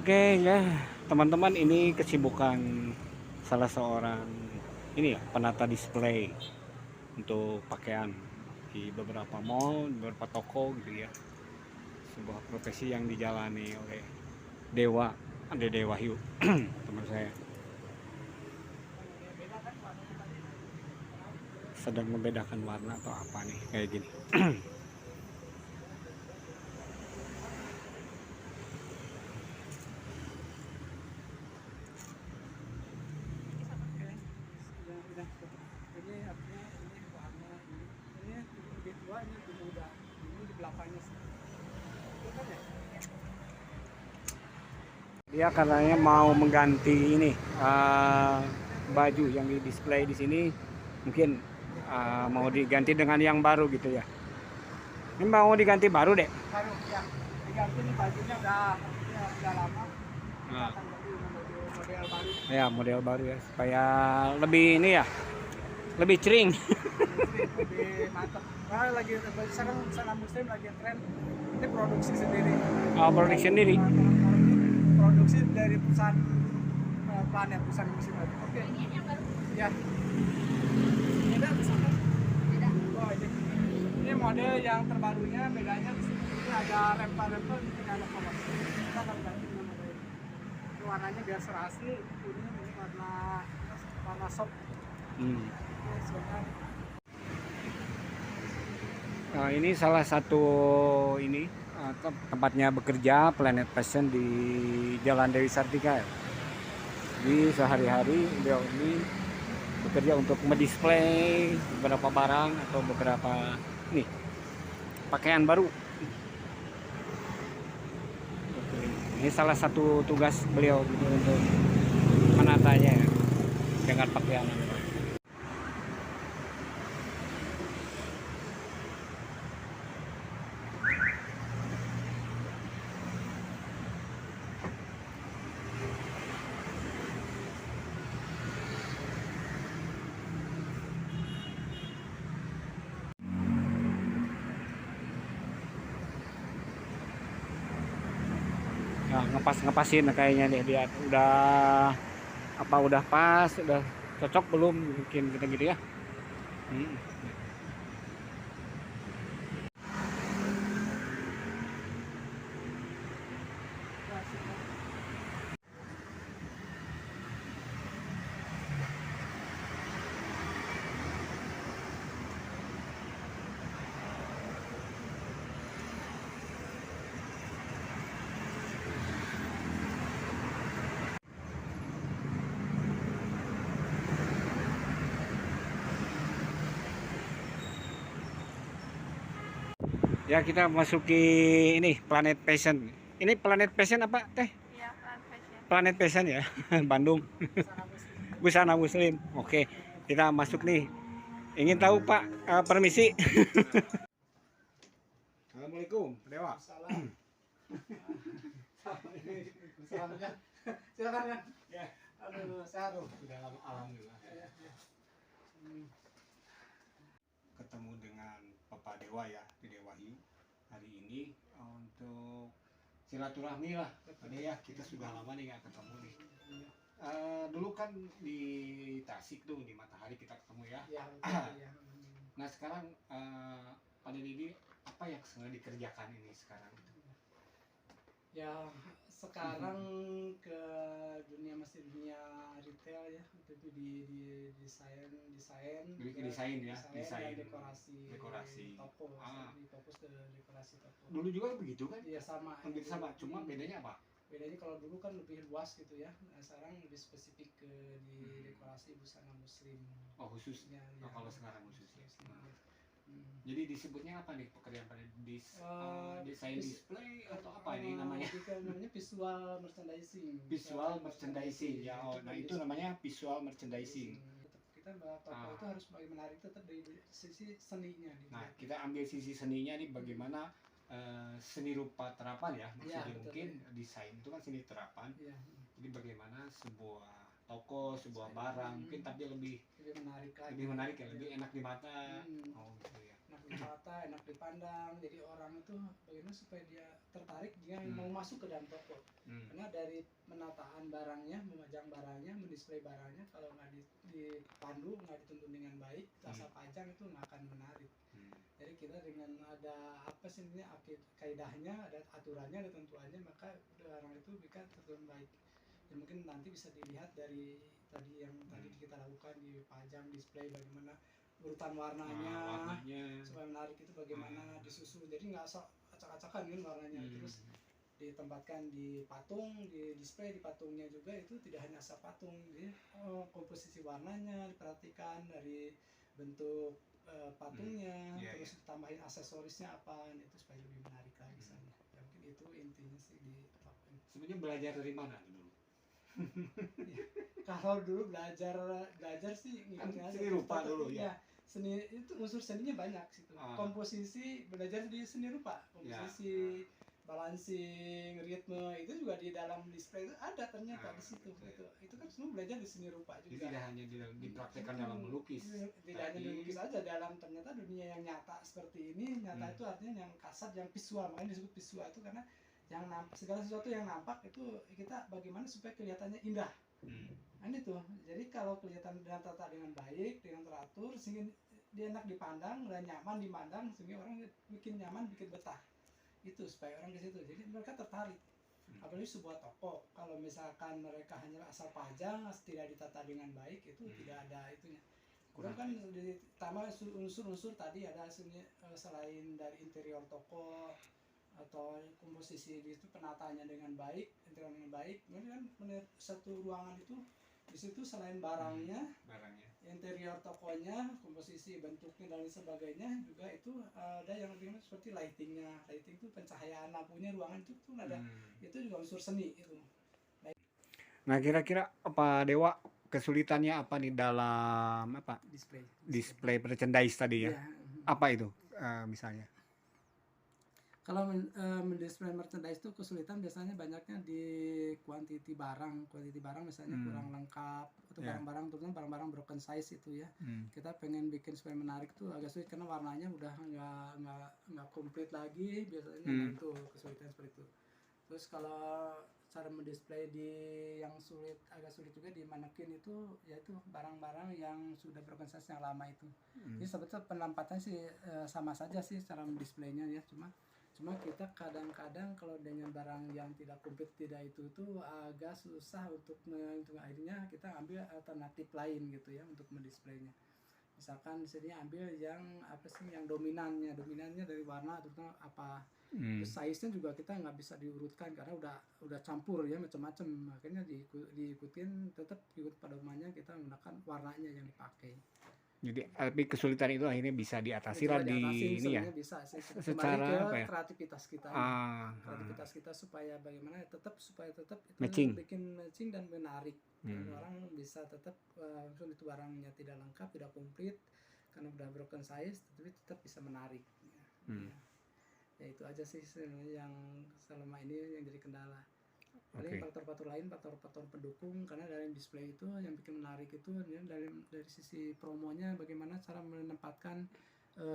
Oke ya, teman-teman, ini kesibukan salah seorang ini ya, penata display untuk pakaian di beberapa mall, beberapa toko gitu ya. Sebuah profesi yang dijalani oleh Dewa, Dede Wahyu, teman saya. Sedang membedakan warna atau apa nih, kayak gini. Ini artinya ini warna ini lebih tua, ini lebih muda, ini di belakangnya itu kan ya. Dia katanya mau mengganti ini baju yang di display di sini, mungkin mau diganti dengan yang baru gitu ya. Ini mau diganti baru deh. Baru ya diganti, nih bajunya udah lama, kita Nah, akan ganti dengan baju model baru. ya model baru ya, supaya lebih ini ya, lebih cering. Lebih mantap. Nah, lagi sekarang busana muslim lagi tren ini produksi sendiri. Produksi sendiri. Produksi dari perusahaan Planet, perusahaan muslim. Oke. Ya. Beda busana. Beda. Oh, ini model yang terbarunya, bedanya di sini ini ada rempah-rempah, di sini ada polos. Kita akan ganti dengan model ini. Ini warnanya biar serasi, ini warna soft. Ini sebenarnya. Ini salah satu ini tempatnya bekerja Planet Fashion di Jalan Dewi Sartika ya. Di sehari-hari beliau ini bekerja untuk mendisplay beberapa barang atau beberapa nih pakaian baru. Oke. Ini salah satu tugas beliau gitu, untuk menatanya ya, dengan pakaian. Nah, ngepasin kayaknya nih, dia udah pas, udah cocok belum, mungkin gitu ya. Hmm. Ya, kita masuki ini Planet Fashion. Ini Planet Fashion apa teh? Iya, Planet Fashion. Planet Fashion ya. Bandung. Busana muslim. Busana Muslim. Oke, kita masuk nih. Ingin tahu Pak, permisi. Assalamualaikum, Dewa. Salam. Salamnya. Silakan ya. Ya, Aduh, sehat. sudah lama, alhamdulillah. Ketemu dengan Bapak Dewa ya, Dede Wahyu hari ini untuk silaturahmi lah. Tadi ya, kita sudah lama nih nggak ketemu nih. Dulu kan di Tasik tuh, di Matahari kita ketemu ya. Ya, ya. Nah sekarang Pak Dede, apa yang sedang dikerjakan ini sekarang? Ya, sekarang ke dunia, masih dunia retail ya, tapi di desain Desain ya, dan dekorasi toko. Lebih fokus ke dekorasi toko. Dulu juga begitu kan? Iya, sama. Hampir sama, cuma bedanya apa? Bedanya kalau dulu kan lebih luas gitu ya, nah, sekarang lebih spesifik ke di dekorasi busana muslim. Oh khususnya, Ya, kalau sekarang khususnya. ya. Jadi disebutnya apa nih pekerjaan pada desain display atau apa ini namanya? Namanya visual merchandising. Visual merchandising ya. Oh, nah itu namanya visual merchandising. Kita toko itu harus menarik tetap dari sisi seninya. Nah, kita ambil sisi seninya nih, bagaimana seni rupa terapan ya, maksudnya Ya, mungkin desain itu kan seni terapan. Ya. Jadi bagaimana sebuah toko, sebuah barang mungkin tapi lebih menarik lagi. Lebih menarik ya, lebih enak di mata. Oh gitu ya. enak ditata, enak dipandang. Jadi orang itu bagaimana supaya dia tertarik dia mau masuk ke dalam toko. Karena dari penataan barangnya, memajang barangnya, mendisplay barangnya, kalau nggak dipandu, nggak dituntun dengan baik, asal pajang itu nggak akan menarik. Jadi kita dengan ada apa sih ini kaidahnya, ada aturannya, ada tentuannya, maka barang itu bisa tertuntun baik. Ya mungkin nanti bisa dilihat dari tadi yang tadi kita lakukan di pajang display bagaimana urutan warnanya, supaya menarik itu bagaimana disusun. Jadi nggak acak-acakan kan warnanya. Terus ditempatkan di patung, di display di patungnya juga itu tidak hanya asal patung, jadi komposisi warnanya diperhatikan dari bentuk patungnya, terus ditambahin aksesorisnya apa, itu supaya lebih menarik lagi sana. Ya, mungkin itu intinya sih di patung. Sebenarnya belajar dari mana dulu? Ya, kalau dulu belajar sih ngikutin aja seni rupa dulu ya. Seni itu unsur seninya banyak situ. Komposisi belajar di seni rupa, komposisi, balancing, ritme itu juga di dalam display itu ada ternyata di situ. Itu kan semua belajar di seni rupa juga. Jadi tidak hanya dipraktekkan dalam melukis. Tidak hanya dilukis aja, dalam ternyata dunia yang nyata seperti ini, nyata itu artinya yang kasat, yang visual, makanya disebut visual itu karena yang nampak, segala sesuatu yang nampak itu kita bagaimana supaya kelihatannya indah. Kan itu. Jadi kalau kelihatan dan tata dengan baik, dengan teratur, sehingga dia enak dipandang dan nyaman dipandang, sehingga orang bikin nyaman, bikin betah. Itu supaya orang ke situ. Jadi mereka tertarik. Apalagi sebuah toko, kalau misalkan mereka hanya asal pajang, tidak ditata dengan baik, itu tidak ada itunya. Kurang kan ditambah unsur-unsur tadi ada selain dari interior toko atau komposisi itu penataannya dengan baik, interior dengan baik. Kemudian kan satu ruangan itu di situ selain barangnya, interior tokonya, komposisi bentuknya dan sebagainya juga itu ada yang lebih seperti lightingnya. Lighting itu pencahayaan lampunya ruangan itu tuh ada, itu juga unsur seni itu. Nah kira-kira apa Dewa kesulitannya apa nih dalam apa display merchandise tadi ya? Apa itu misalnya? Kalau mendisplay merchandise itu kesulitan biasanya banyaknya di kuantiti barang misalnya kurang lengkap atau barang-barang terutama barang-barang broken size itu ya. Kita pengen bikin supaya menarik tuh agak sulit karena warnanya udah nggak komplit lagi biasanya. Itu kesulitan seperti itu. Terus kalau cara mendisplay yang agak sulit juga di manekin itu yaitu barang-barang yang sudah broken size yang lama itu. Jadi sebetulnya penampatannya sih sama saja sih cara mendisplaynya ya, cuma kita kadang-kadang kalau dengan barang yang tidak komplit tidak itu agak susah untuk akhirnya kita ambil alternatif lain gitu ya untuk mendisplaynya. Misalkan di sini ambil yang apa sih yang dominannya dari warna terutama apa. Size-nya juga kita nggak bisa diurutkan karena udah campur ya macam-macam, makanya diikutin tetap ikut pada umumnya kita menggunakan warnanya yang dipakai. Jadi tapi kesulitan itu akhirnya bisa diatasi lah di ini ya. Bisa sih. Secara ke apa ya? Kreativitas kita. Kreativitas kita supaya bagaimana tetap itu bikin matching dan menarik. Orang bisa tetap itu barangnya tidak lengkap, tidak komplit karena udah broken size, tapi tetap bisa menarik. Ya itu aja sih sebenarnya yang selama ini yang jadi kendala. Paling faktor-faktor lain, faktor-faktor pendukung, karena dalam display itu yang bikin menarik itu dari sisi promonya, bagaimana cara menempatkan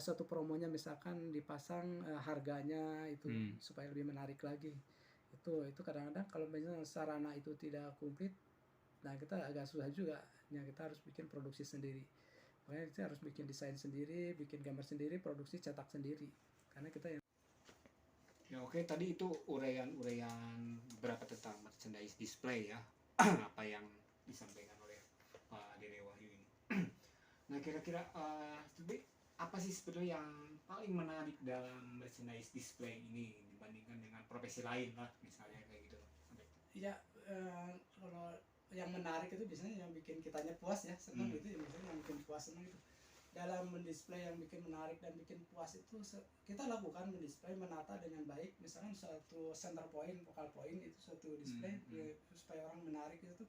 suatu promonya, misalkan dipasang harganya itu supaya lebih menarik lagi. Itu kadang-kadang kalau misalnya sarana itu tidak komplit, nah kita agak susah juga. Ya kita harus bikin produksi sendiri. Makanya kita harus bikin desain sendiri, bikin gambar sendiri, produksi cetak sendiri. Karena kita yang ya tadi itu uraian berapa tentang merchandise display ya. Apa yang disampaikan oleh Pak Dede Wahyu ini. Nah kira-kira apa sih sebetulnya yang paling menarik dalam merchandise display ini dibandingkan dengan profesi lain lah misalnya kayak gitu. Iya, kalau yang menarik itu biasanya yang bikin kitanya puas ya, senang gitu, biasanya yang bikin puas senang itu. Dalam mendisplay yang bikin menarik dan bikin puas itu kita lakukan mendisplay, menata dengan baik, misalkan suatu center point, focal point itu suatu display supaya orang menarik itu.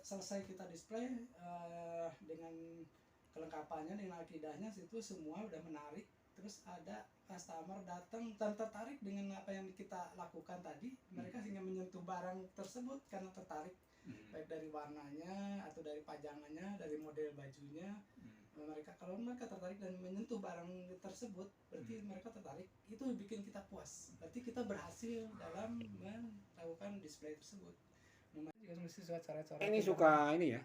Selesai kita display dengan kelengkapannya, dengan akidahnya, situ semua udah menarik, terus ada customer datang dan tertarik dengan apa yang kita lakukan tadi, mereka sehingga menyentuh barang tersebut karena tertarik baik dari warnanya atau dari pajangannya, dari model bajunya. mereka, kalau mereka tertarik dan menyentuh barang tersebut, berarti mereka tertarik, itu bikin kita puas, berarti kita berhasil dalam melakukan display tersebut. Juga sesuai cara-cara Ini suka ini ya,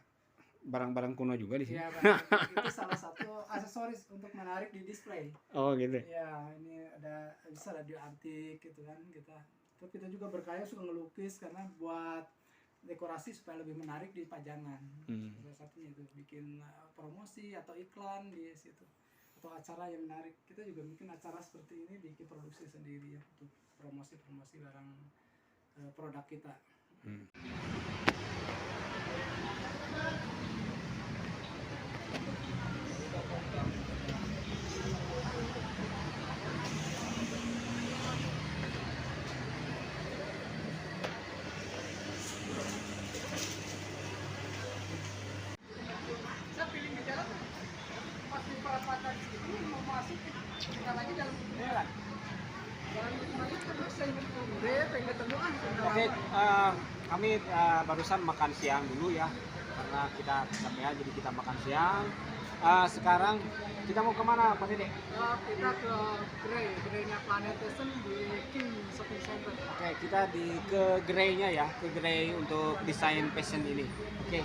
barang-barang kuno juga di sini. ya, itu salah satu aksesoris untuk menarik di display. Oh gitu. Ya, ini ada bisa radio antik gitu kan kita. Terus kita juga berkarya suka ngelukis karena buat dekorasi supaya lebih menarik di pajangan. Salah satunya itu bikin promosi atau iklan di situ atau acara yang menarik. Kita juga bikin acara seperti ini, bikin produksi sendiri ya untuk promosi-promosi barang produk kita. Saya pilih di jalan pas di perapatan sini mau masuk kita lagi dalam jalan. Jalan kemarin terus saya pengen ketemu Oke, kami barusan makan siang dulu ya, karena kita capek jadi kita makan siang. Sekarang kita mau kemana Pak Dede? kita ke Grey-nya Planet Fashion di King Shopping Center. Oke, kita ke Grey-nya ya, ke Grey untuk desain fashion ini. Oke.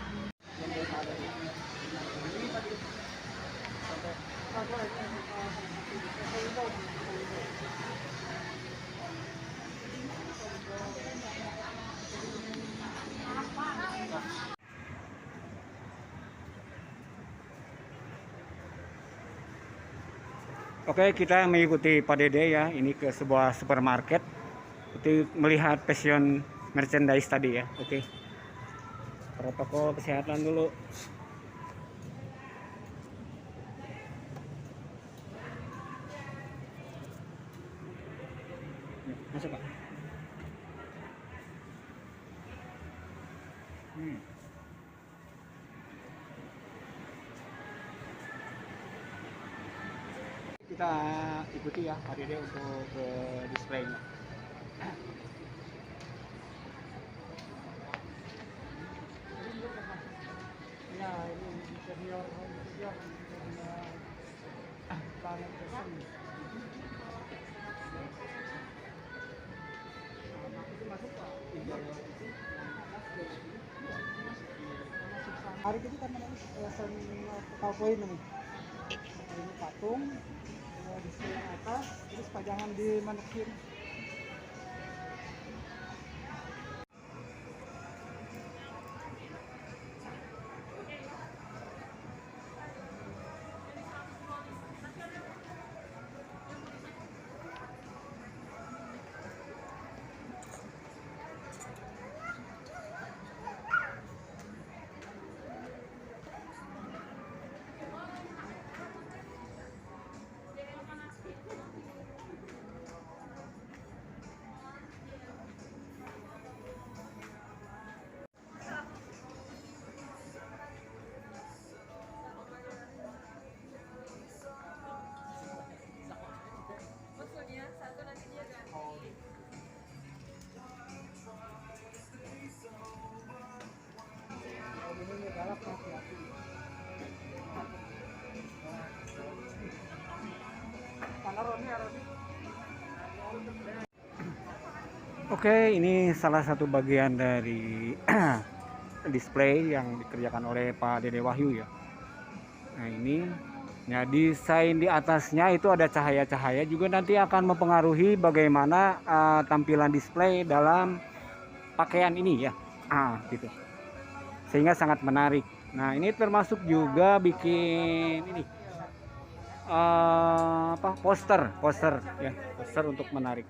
Oke, kita mengikuti Pak Dede ya, ini ke sebuah supermarket untuk melihat fashion merchandise tadi ya. Oke. Protokol kesehatan dulu. Masuk Pak. Kita ikuti ya Pak Dede untuk ke displaynya. Ya, ini interior home studio Planet Fashion. Masuk Pak. Hari ini kan namanya hiasan cowboy nih. Ini patung, display atas, terus pajangan di manekin. Ini galak hati-hati. Oke, ini salah satu bagian dari display yang dikerjakan oleh Pak Dede Wahyu ya. Nah ini, ya desain di atasnya itu ada cahaya-cahaya juga nanti akan mempengaruhi bagaimana tampilan display dalam pakaian ini ya. Gitu. Sehingga sangat menarik. Nah ini termasuk juga bikin ini poster ya, poster untuk menarik.